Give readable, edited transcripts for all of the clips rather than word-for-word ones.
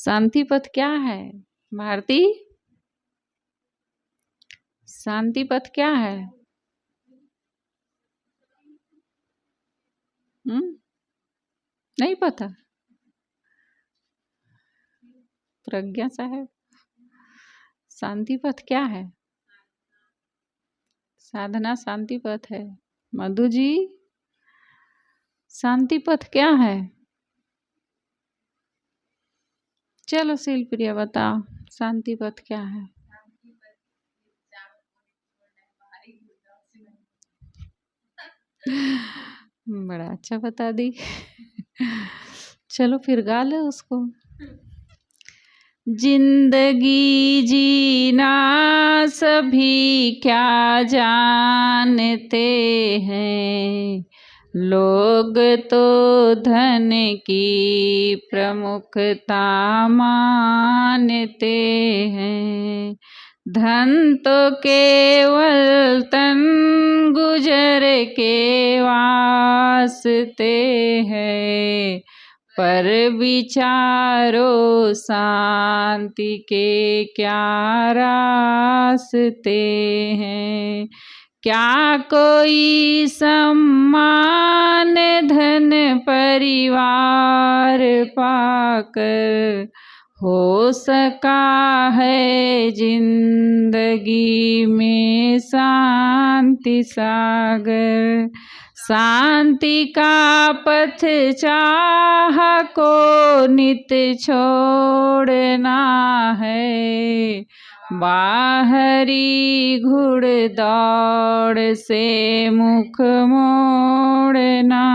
शांति पथ क्या है भारती? शांति पथ क्या है? नहीं पता? प्रज्ञा साहब, शांति पथ क्या है? साधना शांति पथ है। मधु जी, शांति पथ क्या है? चलो शिलप्रिया बताओ, शांति पथ क्या है? बड़ा अच्छा बता दी। चलो फिर गा लो उसको। जिंदगी जीना सभी क्या जानते हैं, लोग तो धन की प्रमुखता मानते हैं। धन तो केवल तन गुजर के वास्ते है, पर विचारो शांति के क्या रास्ते हैं। क्या कोई सम्मान धन परिवार पाकर हो सका है जिंदगी में शांति सागर? शांति का पथ चाह को नित छोड़ना है, बाहरी घुड़दौड़ से मुख मोड़ना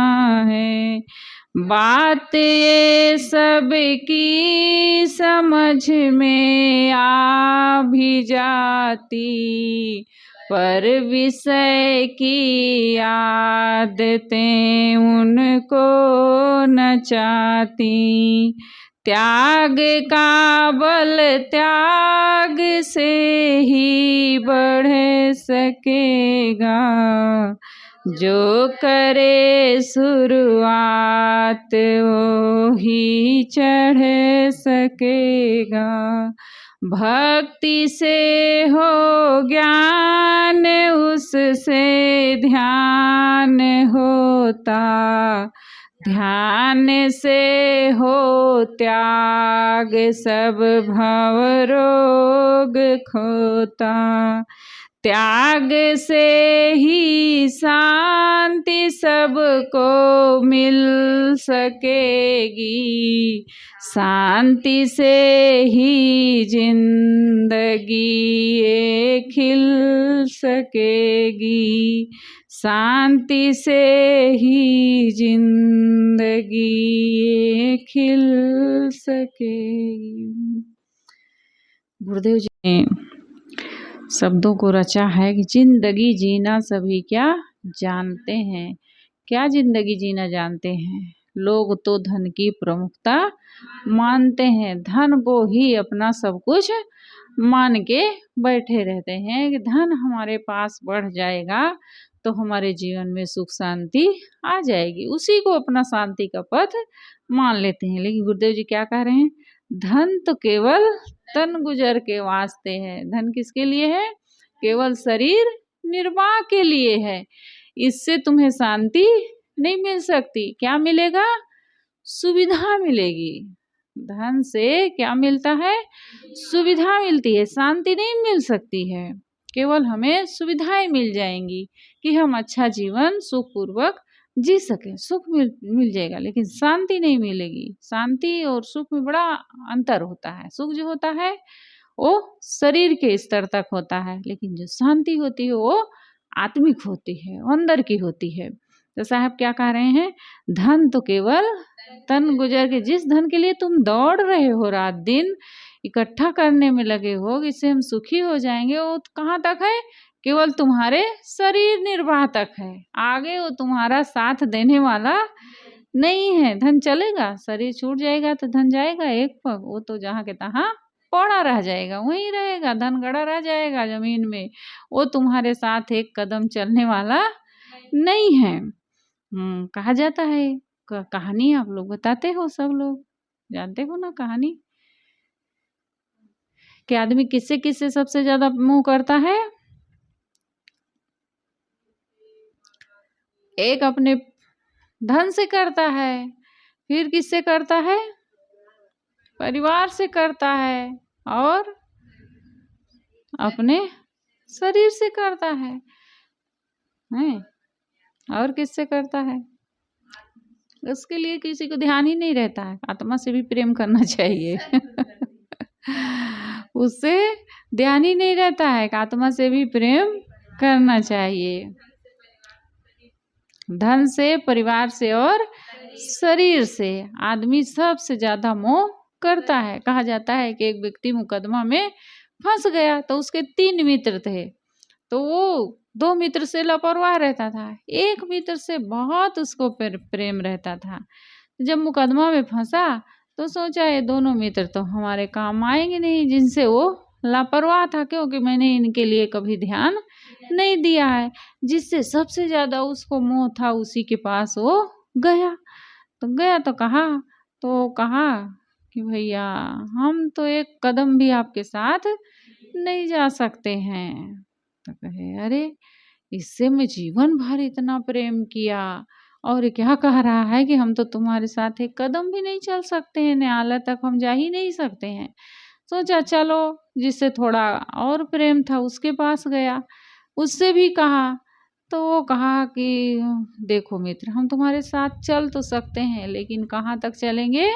है। बात ये सबकी समझ में आ भी जाती, पर विषय की आदतें उनको न चाहती। त्याग का बल त्याग से ही बढ़ सकेगा, जो करे शुरुआत वो ही चढ़ सकेगा। भक्ति से हो ज्ञान उससे ध्यान होता, ध्यान से हो त्याग सब भव रोग खोता। त्याग से ही शांति सबको मिल सकेगी, शांति से ही जिंदगी ये खिल सकेगी, शांति से ही जिंदगी ये खिल सकेगी। गुरुदेव जी ने शब्दों को रचा है कि जिंदगी जीना सभी क्या जानते हैं। क्या जिंदगी जीना जानते हैं? लोग तो धन की प्रमुखता मानते हैं, धन को ही अपना सब कुछ मान के बैठे रहते हैं कि धन हमारे पास बढ़ जाएगा तो हमारे जीवन में सुख शांति आ जाएगी, उसी को अपना शांति का पथ मान लेते हैं। लेकिन गुरुदेव जी क्या कह रहे हैं? धन तो केवल तन गुजर के वास्ते है। धन किसके लिए है? केवल शरीर निर्वाह के लिए है। इससे तुम्हें शांति नहीं मिल सकती। क्या मिलेगा? सुविधा मिलेगी। धन से क्या मिलता है? सुविधा मिलती है, शांति नहीं मिल सकती है। केवल हमें सुविधाएं मिल जाएंगी कि हम अच्छा जीवन सुखपूर्वक जी सकें, सुख मिल जाएगा, लेकिन शांति नहीं मिलेगी। शांति और सुख में बड़ा अंतर होता है। सुख जो होता है वो शरीर के स्तर तक होता है, लेकिन जो शांति होती है वो आत्मिक होती है, अंदर की होती है। तो साहब क्या कह रहे हैं? धन तो केवल तन गुजर के, जिस धन के लिए तुम दौड़ रहे हो, रात दिन इकट्ठा करने में लगे हो, इससे हम सुखी हो जाएंगे, वो कहाँ तक है? केवल तुम्हारे शरीर निर्वाह तक है। आगे वो तुम्हारा साथ देने वाला नहीं है। धन चलेगा, शरीर छूट जाएगा तो धन जाएगा एक पग, वो तो जहाँ के तहाँ पड़ा रह जाएगा, वहीं रहेगा, धन गड़ा रह जाएगा जमीन में। वो तुम्हारे साथ एक कदम चलने वाला नहीं है। कहा जाता है, कहानी आप लोग बताते हो, सब लोग जानते हो ना कहानी, कि आदमी किससे किससे सबसे ज्यादा मोह करता है। एक अपने धन से करता है, फिर किससे करता है, परिवार से करता है, और अपने शरीर से करता है, हैं? और किससे करता है। उसके लिए किसी को ध्यान ही नहीं रहता है। आत्मा से भी प्रेम करना चाहिए। उससे ध्यान ही नहीं रहता है कि आत्मा से भी प्रेम करना चाहिए। धन से, परिवार से और शरीर से आदमी सबसे ज्यादा मोह करता है। कहा जाता है कि एक व्यक्ति मुकदमा में फंस गया तो उसके 3 मित्र थे, तो वो 2 मित्र से लापरवाह रहता था, एक मित्र से बहुत उसको प्रेम रहता था। जब मुकदमा में फंसा तो सोचा ये दोनों मित्र तो हमारे काम आएंगे नहीं, जिनसे वो लापरवाह था, क्योंकि मैंने इनके लिए कभी ध्यान नहीं दिया है। जिससे सबसे ज्यादा उसको मोह था उसी के पास वो गया। तो कहा कि भैया हम तो एक कदम भी आपके साथ नहीं जा सकते हैं। तो कहे अरे इससे मैं जीवन भर इतना प्रेम किया और क्या कह रहा है कि हम तो तुम्हारे साथ एक कदम भी नहीं चल सकते हैं, न्यायालय तक हम जा ही नहीं सकते हैं। सोचा चलो जिससे थोड़ा और प्रेम था उसके पास गया, उससे भी कहा। तो वो कहा कि देखो मित्र हम तुम्हारे साथ चल तो सकते हैं, लेकिन कहाँ तक चलेंगे,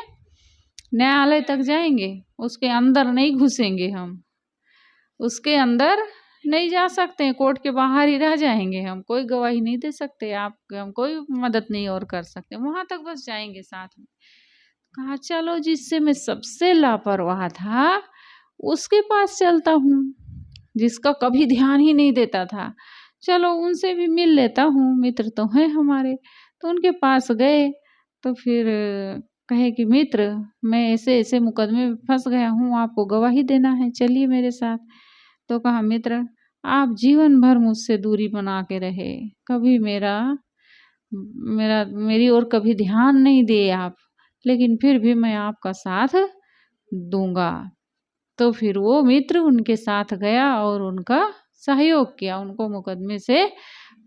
न्यायालय तक जाएंगे, उसके अंदर नहीं घुसेंगे, हम उसके अंदर नहीं जा सकते हैं, कोर्ट के बाहर ही रह जाएंगे, हम कोई गवाही नहीं दे सकते, आप हम कोई मदद नहीं और कर सकते, वहां तक बस जाएंगे साथ में। कहा चलो जिससे मैं सबसे लापरवाह था उसके पास चलता हूँ, जिसका कभी ध्यान ही नहीं देता था, चलो उनसे भी मिल लेता हूँ, मित्र तो हैं हमारे। तो उनके पास गए तो फिर कहे कि मित्र मैं ऐसे ऐसे मुकदमे में फंस गया हूँ, आपको गवाही देना है, चलिए मेरे साथ। तो कहा मित्र आप जीवन भर मुझसे दूरी बना के रहे, कभी मेरी ओर कभी ध्यान नहीं दिए आप, लेकिन फिर भी मैं आपका साथ दूंगा। तो फिर वो मित्र उनके साथ गया और उनका सहयोग किया, उनको मुकदमे से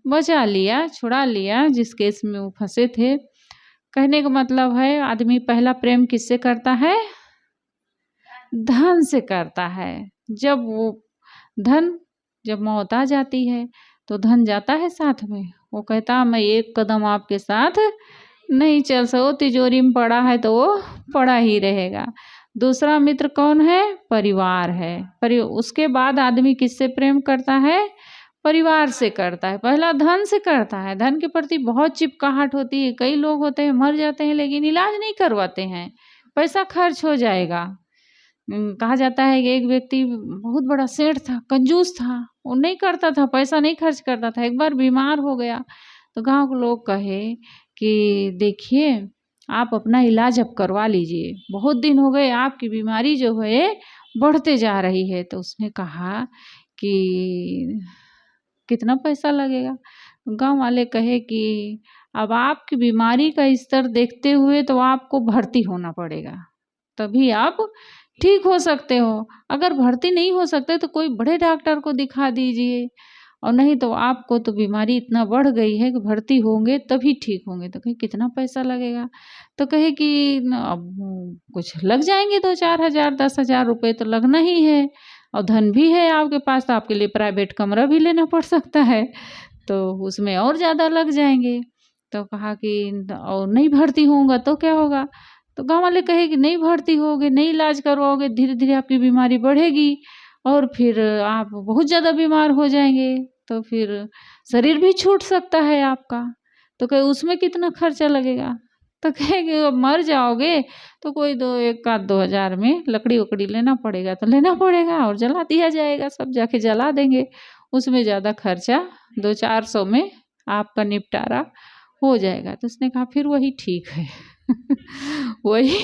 बचा लिया, छुड़ा लिया जिस केस में वो फंसे थे। कहने का मतलब है आदमी पहला प्रेम किससे करता है, धन से करता है। जब मौत आ जाती है तो धन जाता है साथ में, वो कहता मैं एक कदम आपके साथ नहीं चल सकता, तिजोरी में पड़ा है तो वो पड़ा ही रहेगा। दूसरा मित्र कौन है, परिवार है। उसके बाद आदमी किससे प्रेम करता है, परिवार से करता है। पहला धन से करता है, धन के प्रति बहुत चिपकाहट होती है। कई लोग होते हैं मर जाते हैं लेकिन इलाज नहीं करवाते हैं, पैसा खर्च हो जाएगा। कहा जाता है कि एक व्यक्ति बहुत बड़ा सेठ था, कंजूस था, वो नहीं करता था, पैसा नहीं खर्च करता था। एक बार बीमार हो गया तो गांव के लोग कहे कि देखिए आप अपना इलाज अब करवा लीजिए, बहुत दिन हो गए आपकी बीमारी जो है बढ़ते जा रही है। तो उसने कहा कि कितना पैसा लगेगा। गांव वाले कहे कि अब आपकी बीमारी का स्तर देखते हुए तो आपको भर्ती होना पड़ेगा, तभी आप ठीक हो सकते हो। अगर भर्ती नहीं हो सकते तो कोई बड़े डॉक्टर को दिखा दीजिए, और नहीं तो आपको तो बीमारी इतना बढ़ गई है कि भर्ती होंगे तभी ठीक होंगे। तो कहे कितना पैसा लगेगा। तो कहे कि अब कुछ लग जाएंगे 2-4 हजार 10,000 रुपये तो लगना ही है, और धन भी है आपके पास तो आपके लिए प्राइवेट कमरा भी लेना पड़ सकता है, तो उसमें और ज़्यादा लग जाएंगे। तो कहा कि और नहीं भर्ती होऊंगा तो क्या होगा। तो गाँव वाले कहे कि नहीं भर्ती होगे, नहीं इलाज करवाओगे, धीरे धीरे आपकी बीमारी बढ़ेगी और फिर आप बहुत ज़्यादा बीमार हो जाएंगे, तो फिर शरीर भी छूट सकता है आपका। तो कहे उसमें कितना खर्चा लगेगा। तो कहेंगे अब मर जाओगे तो कोई 1-2 हजार में लकड़ी वकड़ी लेना पड़ेगा तो लेना पड़ेगा, और जला दिया जाएगा, सब जाके जला देंगे, उसमें ज़्यादा खर्चा 200-400 में आपका निपटारा हो जाएगा। तो उसने कहा फिर वही ठीक है। वही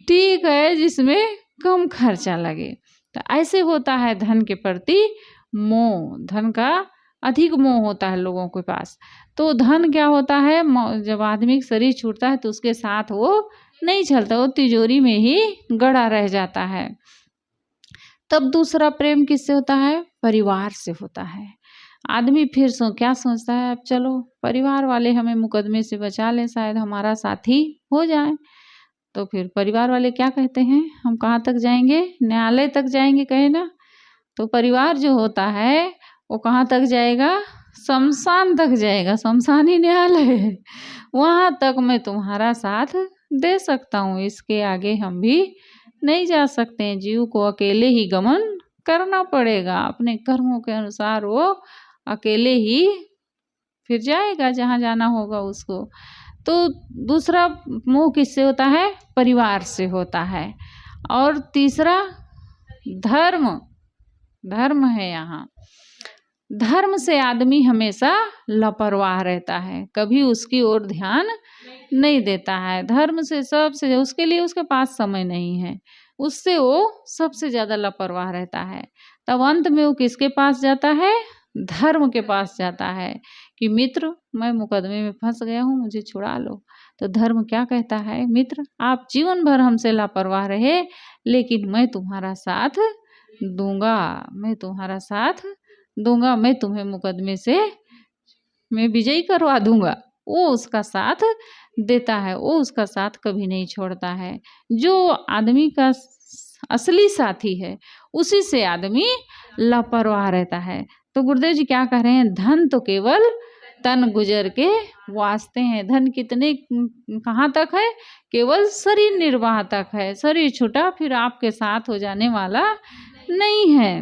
ठीक है जिसमें कम खर्चा लगे। तो ऐसे होता है धन के प्रति मोह, धन का अधिक मोह होता है लोगों के पास। तो धन क्या होता है, जब आदमी का शरीर छूटता है तो उसके साथ वो नहीं चलता, वो तिजोरी में ही गड़ा रह जाता है। तब दूसरा प्रेम किससे होता है? परिवार से होता है। आदमी फिर क्या सोचता है, अब चलो परिवार वाले हमें मुकदमे से बचा लें, शायद हमारा साथी हो जाए। तो फिर परिवार वाले क्या कहते हैं, हम कहाँ तक जाएंगे? न्यायालय तक जाएंगे, कहे ना। तो परिवार जो होता है वो कहाँ तक जाएगा? शमशान तक जाएगा। शमशान ही न्यायालय है। वहाँ तक मैं तुम्हारा साथ दे सकता हूँ, इसके आगे हम भी नहीं जा सकते हैं। जीव को अकेले ही गमन करना पड़ेगा, अपने कर्मों के अनुसार वो अकेले ही फिर जाएगा जहाँ जाना होगा उसको। तो दूसरा मोह किससे होता है? परिवार से होता है। और तीसरा धर्म, धर्म है यहाँ। धर्म से आदमी हमेशा लापरवाह रहता है, कभी उसकी ओर ध्यान नहीं देता है। धर्म से सबसे, उसके लिए उसके पास समय नहीं है, उससे वो सबसे ज़्यादा लापरवाह रहता है। तब अंत में वो किसके पास जाता है? धर्म के पास जाता है कि मित्र, मैं मुकदमे में फंस गया हूँ, मुझे छुड़ा लो। तो धर्म क्या कहता है? मित्र, आप जीवन भर हमसे लापरवाह रहे, लेकिन मैं तुम्हारा साथ दूंगा, मैं तुम्हारा साथ दूंगा, मैं तुम्हें मुकदमे से मैं विजयी करवा दूंगा। वो उसका साथ देता है, वो उसका साथ कभी नहीं छोड़ता है। जो आदमी का असली साथी है, उसी से आदमी लापरवाह रहता है। तो गुरुदेव जी क्या कह रहे हैं? धन तो केवल तन गुजर के वास्ते हैं। धन कितने कहाँ तक है? केवल शरीर निर्वाह तक है। शरीर छूटा फिर आपके साथ हो जाने वाला नहीं है।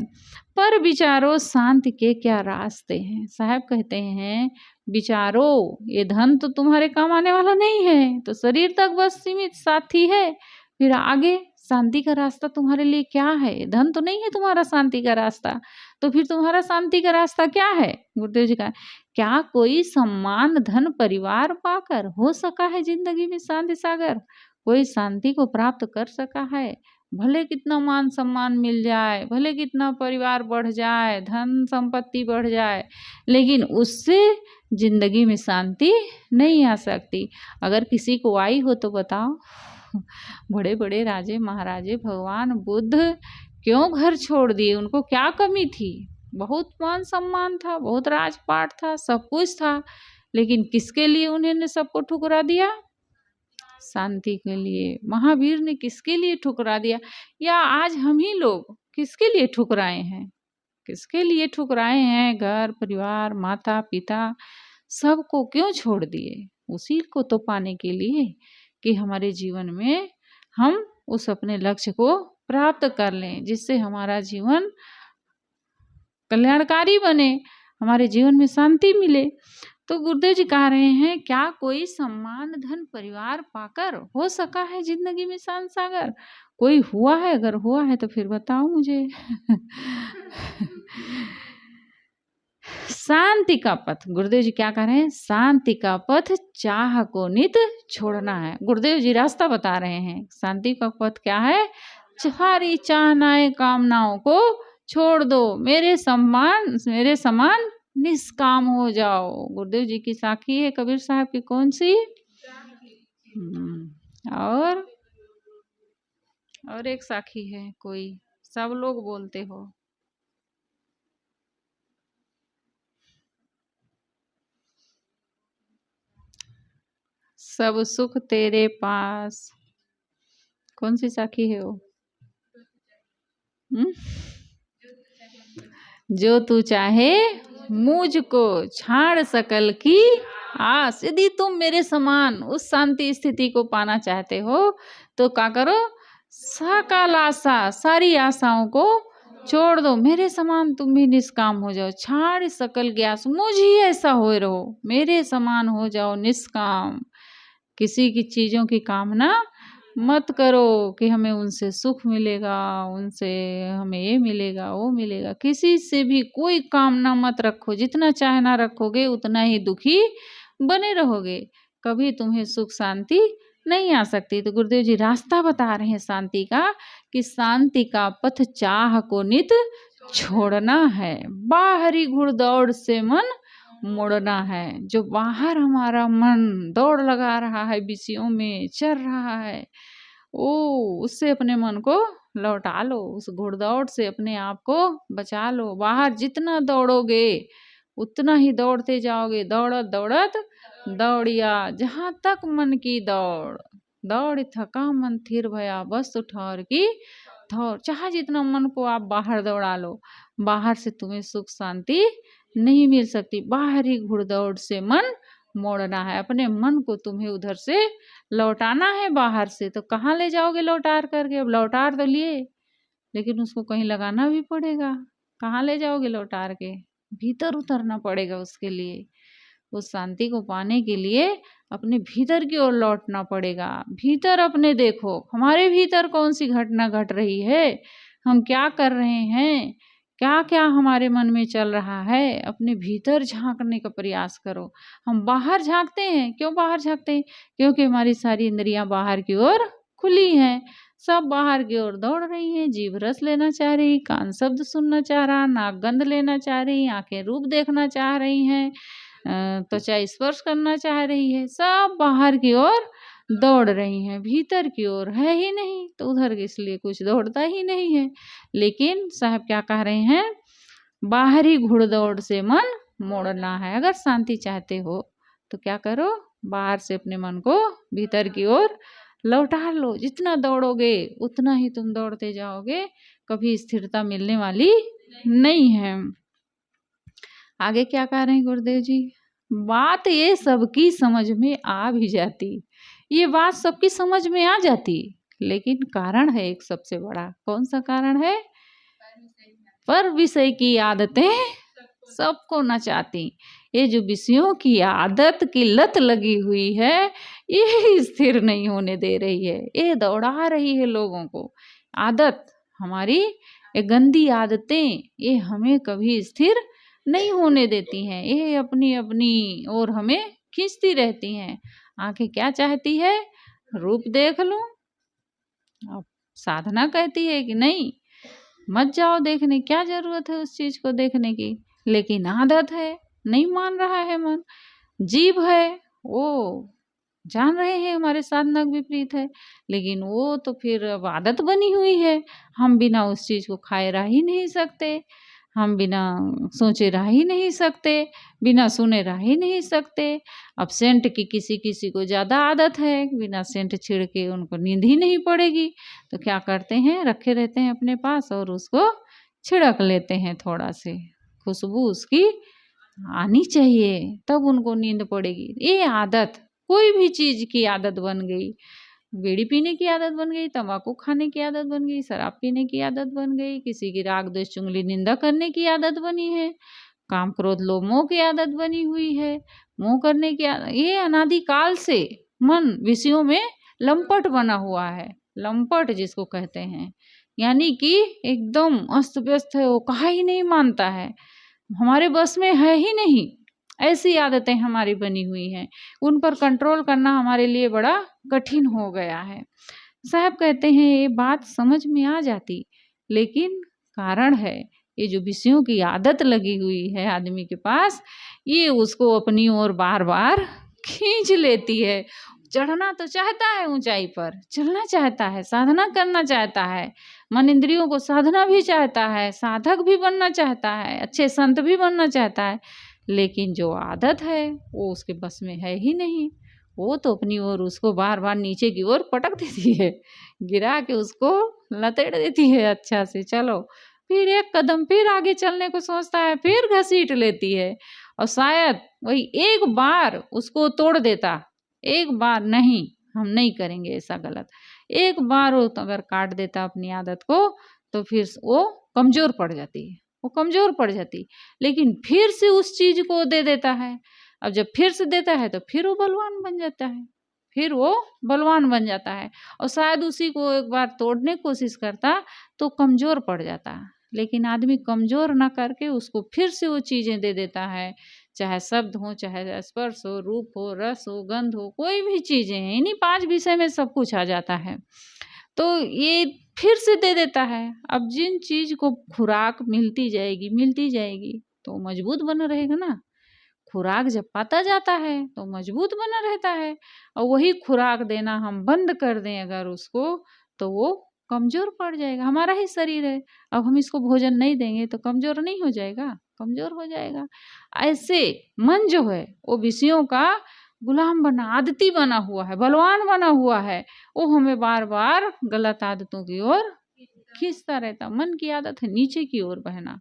पर विचारो शांति के क्या रास्ते हैं। साहब कहते हैं, विचारो, ये धन तो तुम्हारे काम आने वाला नहीं है, तो शरीर तक बस सीमित साथी है। फिर आगे शांति का रास्ता तुम्हारे लिए क्या है? धन तो नहीं है तुम्हारा शांति का रास्ता, तो फिर तुम्हारा शांति का रास्ता क्या है? गुरुदेव जी का, क्या कोई सम्मान धन परिवार पाकर हो सका है जिंदगी में शांति सागर? कोई शांति को प्राप्त कर सका है? भले कितना मान सम्मान मिल जाए, भले कितना परिवार बढ़ जाए, धन संपत्ति बढ़ जाए, लेकिन उससे जिंदगी में शांति नहीं आ सकती। अगर किसी को आई हो तो बताओ। बड़े बड़े राजे महाराजे, भगवान बुद्ध क्यों घर छोड़ दिए? उनको क्या कमी थी? बहुत मान सम्मान था, बहुत राजपाट था, सब कुछ था, लेकिन किसके लिए उन्होंने सबको ठुकरा दिया? शांति के लिए। महावीर ने किसके लिए ठुकरा दिया? या आज हम ही लोग किसके लिए ठुकराए हैं? किसके लिए ठुकराए हैं? घर परिवार माता पिता सबको क्यों छोड़ दिए? उसी को तो पाने के लिए कि हमारे जीवन में हम उस अपने लक्ष्य को प्राप्त कर लें, जिससे हमारा जीवन कल्याणकारी बने, हमारे जीवन में शांति मिले। तो गुरुदेव जी कह रहे हैं, क्या कोई सम्मान धन परिवार पाकर हो सका है जिंदगी में शांत सागर? कोई हुआ है? अगर हुआ है तो फिर बताओ मुझे। शांति का पथ, गुरुदेव जी क्या कह रहे हैं? शांति का पथ चाह को नित छोड़ना है। गुरुदेव जी रास्ता बता रहे हैं। शांति का पथ क्या है? सारी चाहनाएं कामनाओं को छोड़ दो, मेरे समान निष्काम हो जाओ। गुरुदेव जी की साखी है कबीर साहब की, कौन सी? और एक साखी है कोई, सब लोग बोलते हो। सब सुख तेरे पास, कौन सी साखी है वो? जो तू चाहे मुझको छाड़ सकल की आस। यदि तुम मेरे समान उस शांति स्थिति को पाना चाहते हो तो क्या करो? सकल आशा, सारी आशाओं को छोड़ दो, मेरे समान तुम भी निष्काम हो जाओ। छाड़ सकल ज्ञास, मुझ ही ऐसा हो रहो, मेरे समान हो जाओ निष्काम। किसी की चीज़ों की कामना मत करो कि हमें उनसे सुख मिलेगा, उनसे हमें ये मिलेगा वो मिलेगा। किसी से भी कोई कामना मत रखो। जितना चाहना रखोगे उतना ही दुखी बने रहोगे, कभी तुम्हें सुख शांति नहीं आ सकती। तो गुरुदेव जी रास्ता बता रहे हैं शांति का, कि शांति का पथ चाह को नित छोड़ना है, बाहरी घुड़दौड़ से मन मुड़ना है। जो बाहर हमारा मन दौड़ लगा रहा है, विषयों में चल रहा है, ओ उससे अपने मन को लौटा लो, उस घुड़दौड़ से अपने आप को बचा लो। बाहर जितना दौड़ोगे उतना ही दौड़ते जाओगे, दौड़त दौड़त दौड़िया जहाँ तक मन की दौड़, दौड़ थका मन थिर भया बस ठौर की ठौर। चाहे जितना मन को आप बाहर दौड़ा लो, बाहर से तुम्हें सुख शांति नहीं मिल सकती। बाहरी घुड़दौड़ से मन मोड़ना है, अपने मन को तुम्हें उधर से लौटाना है बाहर से। तो कहाँ ले जाओगे लौटार करके? अब लौटार तो लिए, लेकिन उसको कहीं लगाना भी पड़ेगा। कहाँ ले जाओगे लौटार के? भीतर उतरना पड़ेगा उसके लिए। उस शांति को पाने के लिए अपने भीतर की ओर लौटना पड़ेगा। भीतर अपने देखो, हमारे भीतर कौन सी घटना घट रही है, हम क्या कर रहे हैं, क्या क्या हमारे मन में चल रहा है। अपने भीतर झांकने का प्रयास करो। हम बाहर झांकते हैं, क्यों बाहर झांकते हैं? क्योंकि हमारी सारी इंद्रियां बाहर की ओर खुली हैं, सब बाहर की ओर दौड़ रही हैं। जीभ रस लेना चाह रही, कान शब्द सुनना चाह रहा, नाक गंध लेना चाह रही, आंखें रूप देखना चाह रही हैं, त्वचा स्पर्श करना चाह रही है। सब बाहर की ओर दौड़ रही हैं, भीतर की ओर है ही नहीं, तो उधर इसलिए कुछ दौड़ता ही नहीं है। लेकिन साहब क्या कह रहे हैं? बाहरी घुड़दौड़ से मन मोड़ना है। अगर शांति चाहते हो तो क्या करो? बाहर से अपने मन को भीतर की ओर लौटा लो। जितना दौड़ोगे उतना ही तुम दौड़ते जाओगे, कभी स्थिरता मिलने वाली नहीं है। आगे क्या कह रहे हैं गुरुदेव जी? बात ये सबकी समझ में आ भी जाती, ये बात सबकी समझ में आ जाती, लेकिन कारण है एक सबसे बड़ा। कौन सा कारण है? पर विषय की आदतें सबको नचाती। ये जो विषयों की आदत की लत लगी हुई है, ये स्थिर नहीं होने दे रही है, ये दौड़ा रही है लोगों को। आदत हमारी, ये गंदी आदतें, ये हमें कभी स्थिर नहीं होने देती हैं। ये अपनी अपनी और हमें खींचती रहती हैं। आंखें क्या चाहती है? रूप देख लूं। अब साधना कहती है कि नहीं, मत जाओ देखने, क्या जरूरत है उस चीज को देखने की। लेकिन आदत है, नहीं मान रहा है मन। जीभ है, वो जान रहे हैं हमारे साधना के विपरीत है, लेकिन वो तो फिर अब आदत बनी हुई है। हम बिना उस चीज को खाए रह ही नहीं सकते, हम बिना सोचे रह ही नहीं सकते, बिना सुने रह ही नहीं सकते। अब सेंट की किसी किसी को ज़्यादा आदत है, बिना सेंट छिड़के उनको नींद ही नहीं पड़ेगी, तो क्या करते हैं? रखे रहते हैं अपने पास और उसको छिड़क लेते हैं। थोड़ा से खुशबू उसकी आनी चाहिए, तब उनको नींद पड़ेगी। ये आदत, कोई भी चीज़ की आदत बन गई। बीड़ी पीने की आदत बन गई, तंबाकू खाने की आदत बन गई, शराब पीने की आदत बन गई, किसी की राग द्वेष चुगली निंदा करने की आदत बनी है, काम क्रोध लोभ मोह की आदत बनी हुई है, मोह करने की ये अनादिकाल से मन विषयों में लंपट बना हुआ है। लंपट जिसको कहते हैं, यानी कि एकदम अस्त व्यस्त है, वो कहा ही नहीं मानता है, हमारे बस में है ही नहीं। ऐसी आदतें हमारी बनी हुई हैं, उन पर कंट्रोल करना हमारे लिए बड़ा कठिन हो गया है। साहब कहते हैं ये बात समझ में आ जाती, लेकिन कारण है ये जो विषयों की आदत लगी हुई है आदमी के पास, ये उसको अपनी ओर बार बार खींच लेती है। चढ़ना तो चाहता है ऊंचाई पर, चलना चाहता है, साधना करना चाहता है, मन इंद्रियों को साधना भी चाहता है, साधक भी बनना चाहता है, अच्छे संत भी बनना चाहता है, लेकिन जो आदत है वो उसके बस में है ही नहीं। वो तो अपनी ओर उसको बार बार नीचे की ओर पटक देती है, गिरा के उसको लतेड़ देती है अच्छा से। चलो फिर एक कदम फिर आगे चलने को सोचता है, फिर घसीट लेती है, और शायद वही एक बार उसको तोड़ देता, एक बार नहीं, हम नहीं करेंगे ऐसा गलत, एक बार वो तो अगर काट देता अपनी आदत को, तो फिर वो कमजोर पड़ जाती है, वो कमजोर पड़ जाती। लेकिन फिर से उस चीज को दे देता है। अब जब फिर से देता है तो फिर वो बलवान बन जाता है, फिर वो बलवान बन जाता है, और शायद उसी को एक बार तोड़ने की कोशिश करता तो कमजोर पड़ जाता। लेकिन आदमी कमजोर ना करके उसको फिर से वो चीजें दे देता है, चाहे शब्द हो, चाहे स्पर्श हो, रूप हो, रस हो, गंध हो, कोई भी चीजें हैं, इन्हीं 5 विषय में सब कुछ आ जाता है। तो ये फिर से दे देता है। अब जिन चीज को खुराक मिलती जाएगी तो मजबूत बना रहेगा ना। खुराक जब पाता जाता है तो मजबूत बना रहता है, और वही खुराक देना हम बंद कर दें अगर उसको, तो वो कमज़ोर पड़ जाएगा, हमारा ही शरीर है। अब हम इसको भोजन नहीं देंगे तो कमज़ोर नहीं हो जाएगा? कमज़ोर हो जाएगा। ऐसे मन जो है वो विषयों का गुलाम बना, आदती बना हुआ है, बलवान बना हुआ है। वो हमें बार-बार गलत आदतों की ओर खींचता रहता। मन की आदत है नीचे की ओर बहना,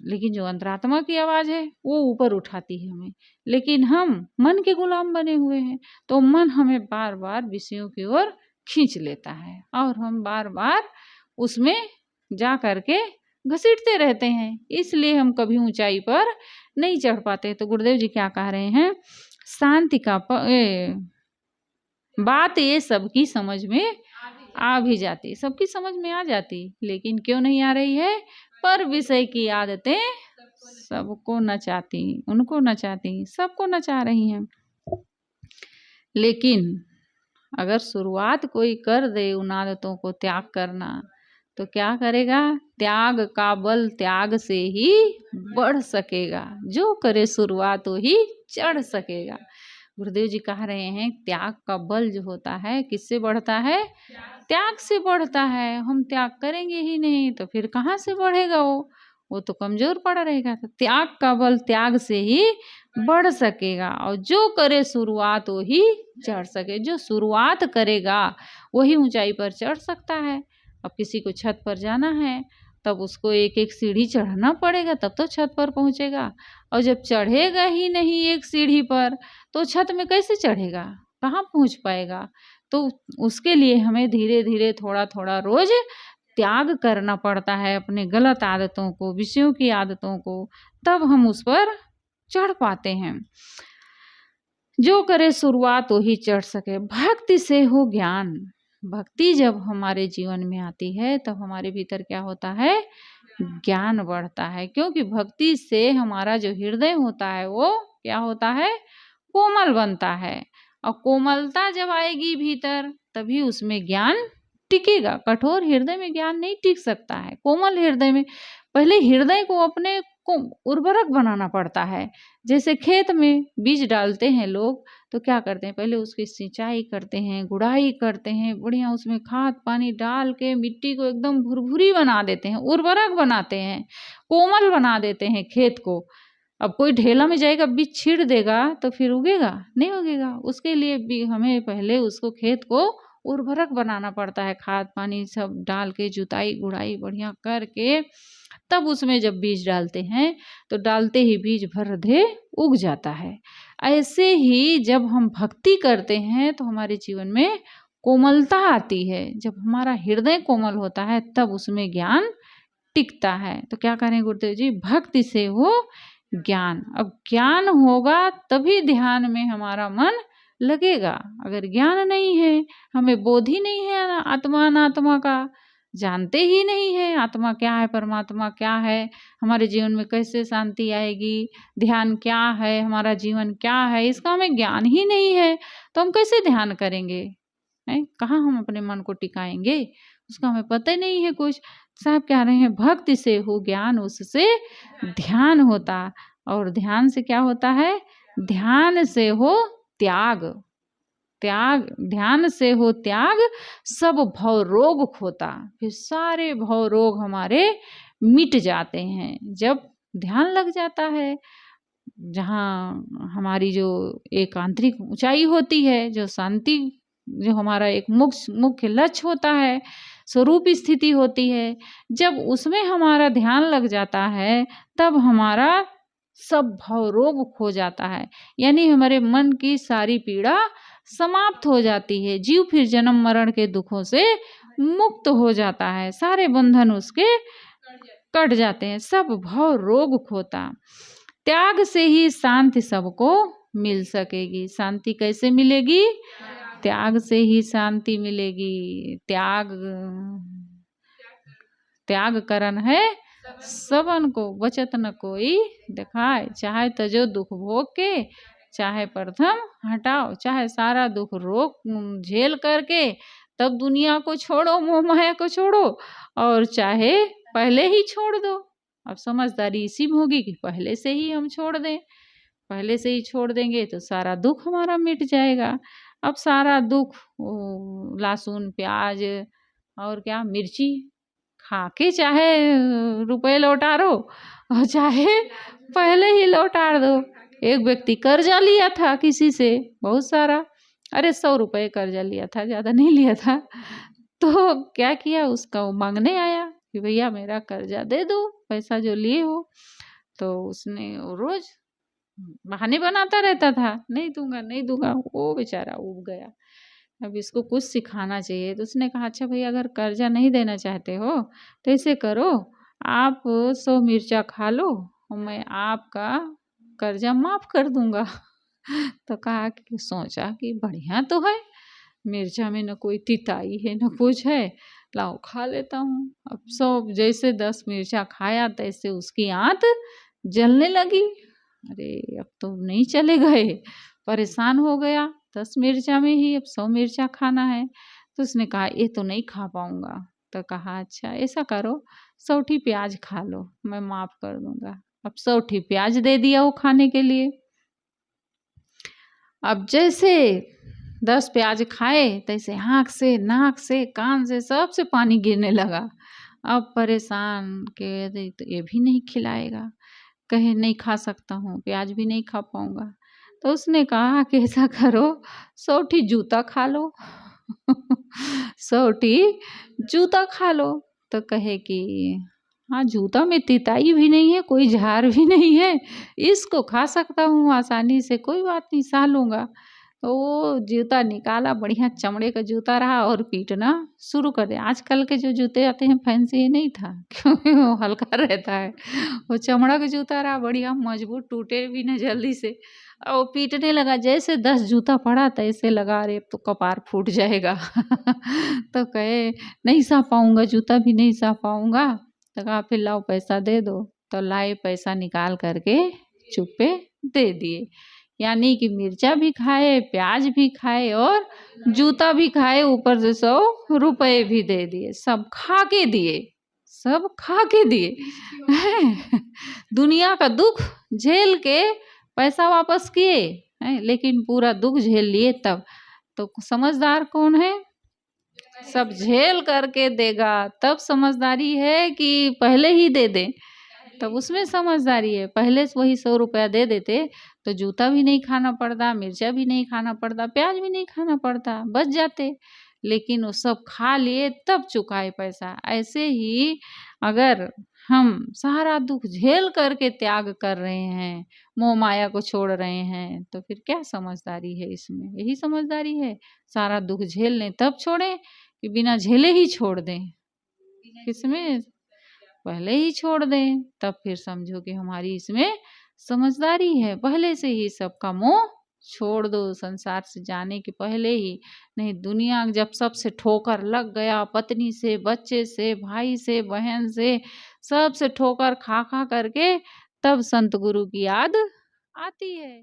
लेकिन जो अंतरात्मा की आवाज़ है वो ऊपर उठाती है हमें। लेकिन हम मन के गुलाम बने हुए हैं, तो मन हमें बार-बार विषयों की ओर खींच लेता है और हम बार-बार उसमें जा कर के घसीटते रहते हैं। इसलिए हम कभी ऊंचाई पर नहीं चढ़ पाते। तो गुरुदेव जी क्या कह रहे हैं, शांति का बात ये सबकी समझ में आ भी जाती, सबकी समझ में आ जाती, लेकिन क्यों नहीं आ रही है? पर विषय की आदतें सबको नचाती, उनको नचाती, सबको नचा रही हैं। लेकिन अगर शुरुआत कोई कर दे उन आदतों को त्याग करना, तो क्या करेगा? त्याग का बल त्याग से ही बढ़ सकेगा। जो करे शुरुआत वो ही चढ़ सकेगा। गुरुदेव जी कह रहे हैं त्याग का बल जो होता है किससे बढ़ता है? त्याग से बढ़ता है। हम त्याग करेंगे ही नहीं तो फिर कहाँ से बढ़ेगा वो तो कमजोर पड़ा रहेगा। तो त्याग का बल त्याग से ही बढ़ सकेगा और जो करे शुरुआत वो ही चढ़ सके। जो शुरुआत करेगा वही ऊंचाई पर चढ़ सकता है। अब किसी को छत पर जाना है तब उसको एक एक सीढ़ी चढ़ना पड़ेगा, तब तो छत पर पहुंचेगा। और जब चढ़ेगा ही नहीं एक सीढ़ी पर तो छत में कैसे चढ़ेगा? कहाँ पहुंच पाएगा? तो उसके लिए हमें धीरे धीरे थोड़ा थोड़ा रोज त्याग करना पड़ता है अपने गलत आदतों को, विषयों की आदतों को, तब हम उस पर चढ़ पाते हैं। जो करे शुरुआत वही चढ़ सके। भक्ति से हो ज्ञान। भक्ति जब हमारे जीवन में आती है तब हमारे भीतर क्या होता है? ज्ञान बढ़ता है। क्योंकि भक्ति से हमारा जो हृदय होता है वो क्या होता है? कोमल बनता है। और कोमलता जब आएगी भीतर तभी उसमें ज्ञान टिकेगा। कठोर हृदय में ज्ञान नहीं टिक सकता है। कोमल हृदय में पहले हृदय को अपने को उर्वरक बनाना पड़ता है। जैसे खेत में बीज डालते हैं लोग तो क्या करते हैं? पहले उसकी सिंचाई करते हैं, गुड़ाई करते हैं, बढ़िया उसमें खाद पानी डाल के मिट्टी को एकदम भुरभुरी बना देते हैं, उर्वरक बनाते हैं, कोमल बना देते हैं खेत को। अब कोई ढेला में जाएगा बीज छीड़ देगा तो फिर उगेगा? नहीं उगेगा। उसके लिए भी हमें पहले उसको खेत को उर्वरक बनाना पड़ता है। खाद पानी सब डाल के जुताई गुड़ाई बढ़िया करके तब उसमें जब बीज डालते हैं तो डालते ही बीज भर दे उग जाता है। ऐसे ही जब हम भक्ति करते हैं तो हमारे जीवन में कोमलता आती है। जब हमारा हृदय कोमल होता है तब उसमें ज्ञान टिकता है। तो क्या करें गुरुदेव जी? भक्ति से हो ज्ञान। अब ज्ञान होगा तभी ध्यान में हमारा मन लगेगा। अगर ज्ञान नहीं है, हमें बोध ही नहीं है आत्मा अनात्मा का, जानते ही नहीं है आत्मा क्या है, परमात्मा क्या है, हमारे जीवन में कैसे शांति आएगी, ध्यान क्या है, हमारा जीवन क्या है, इसका हमें ज्ञान ही नहीं है तो हम कैसे ध्यान करेंगे? कहाँ हम अपने मन को टिकाएंगे? उसका हमें पता ही नहीं है कुछ। साहब कह रहे हैं भक्ति से हो ज्ञान, उससे ध्यान होता। और ध्यान से क्या होता है? ध्यान से हो त्याग। त्याग, ध्यान से हो त्याग, सब भव रोग खोता। फिर सारे भव रोग हमारे मिट जाते हैं जब ध्यान लग जाता है। जहाँ हमारी जो एक आंतरिक ऊंचाई होती है, जो शांति, जो हमारा एक मुख्य लक्ष्य होता है, स्वरूप स्थिति होती है, जब उसमें हमारा ध्यान लग जाता है तब हमारा सब भव रोग खो जाता है। यानी हमारे मन की सारी पीड़ा समाप्त हो जाती है। जीव फिर जन्म मरण के दुखों से मुक्त हो जाता है। सारे बंधन उसके कट जाते हैं, सब भव रोग खोता। त्याग से ही शांति सबको मिल सकेगी। शांति कैसे मिलेगी? त्याग से ही शांति मिलेगी। त्याग करन है सबन को, बचत न कोई दिखाए। चाहे तजो दुख भोग के, चाहे प्रथम हटाओ। चाहे सारा दुख रोक झेल करके तब दुनिया को छोड़ो, मोह माया को छोड़ो, और चाहे पहले ही छोड़ दो। अब समझदारी इसी में होगी कि पहले से ही हम छोड़ दें। पहले से ही छोड़ देंगे तो सारा दुख हमारा मिट जाएगा। अब सारा दुख लहसुन प्याज और क्या, मिर्ची खा के चाहे रुपए लौटा दो और चाहे पहले ही लौटा दो। एक व्यक्ति कर्जा लिया था किसी से बहुत सारा, अरे 100 रुपए कर्जा लिया था, ज़्यादा नहीं लिया था। तो क्या किया, उसका वो मांगने आया कि भैया मेरा कर्जा दे दो, पैसा जो लिए हो। तो उसने रोज बहाने बनाता रहता था, नहीं दूंगा नहीं दूंगा। वो बेचारा उब गया, अब इसको कुछ सिखाना चाहिए। तो उसने कहा अच्छा भैया अगर कर्जा नहीं देना चाहते हो तो ऐसे करो, आप 100 मिर्चा खा लो और मैं आपका कर्जा माफ कर दूंगा। तो कहा कि सोचा कि बढ़िया तो है, मिर्चा में न कोई तिताई है न कुछ है, लाओ खा लेता हूँ। अब 100 जैसे 10 मिर्चा खाया तैसे उसकी आंत जलने लगी। अरे अब तो नहीं चले गए, परेशान हो गया, 10 मिर्चा में ही अब 100 मिर्चा खाना है। तो उसने कहा ये तो नहीं खा पाऊंगा। तो कहा अच्छा ऐसा करो 100 प्याज खा लो, मैं माफ कर दूंगा। अब 100 प्याज दे दिया वो खाने के लिए। अब जैसे 10 प्याज खाए तैसे आँख से नाक से कान से सबसे पानी गिरने लगा। अब परेशान के तो ये भी नहीं खिलाएगा, कहे नहीं खा सकता हूँ, प्याज भी नहीं खा पाऊंगा। तो उसने कहा कि ऐसा करो 100 जूता खा लो। 100 जूता खा लो। तो कहे कि हाँ जूता में तिताई भी नहीं है, कोई झार भी नहीं है, इसको खा सकता हूँ आसानी से, कोई बात नहीं सह लूँगा। तो वो जूता निकाला, बढ़िया चमड़े का जूता रहा और पीटना शुरू कर दिया। आजकल के जो जूते आते हैं फैंसी, ये नहीं था क्योंकि वो हल्का रहता है, वो चमड़ा का जूता रहा बढ़िया मजबूत, टूटे भी ना जल्दी से। और वो पीटने लगा, जैसे 10 जूता पड़ा तैसे लगा अरे तो कपार फूट जाएगा। तो कहे नहीं सह पाऊंगा, जूता भी नहीं सह पाऊंगा। तो कहा फिर लाओ पैसा दे दो। तो लाए पैसा निकाल करके चुप्पे दे दिए। यानी कि मिर्चा भी खाए, प्याज भी खाए और जूता भी खाए, ऊपर से 100 रुपए भी दे दिए, सब खा के दिए, सब खा के दिए। दुनिया का दुख झेल के पैसा वापस किए हैं, लेकिन पूरा दुख झेल लिए तब। तो समझदार कौन है, सब झेल करके देगा तब समझदारी है कि पहले ही दे दे तब उसमें समझदारी है। पहले से वही 100 रुपया दे देते तो जूता भी नहीं खाना पड़ता, मिर्चा भी नहीं खाना पड़ता, प्याज भी नहीं खाना पड़ता, बच जाते। लेकिन वो सब खा लिए तब चुकाए पैसा। ऐसे ही अगर हम सारा दुख झेल करके त्याग कर रहे हैं, मोह माया को छोड़ रहे हैं, तो फिर क्या समझदारी है इसमें? यही समझदारी है, सारा दुख झेल लें तब छोड़ें कि बिना झेले ही छोड़ दें। किसमें पहले ही छोड़ दें तब फिर समझो कि हमारी इसमें समझदारी है। पहले से ही सबका मोह छोड़ दो, संसार से जाने के पहले ही। नहीं दुनिया जब सबसे ठोकर लग गया, पत्नी से, बच्चे से, भाई से, बहन से, सबसे ठोकर खा खा करके तब संत गुरु की याद आती है।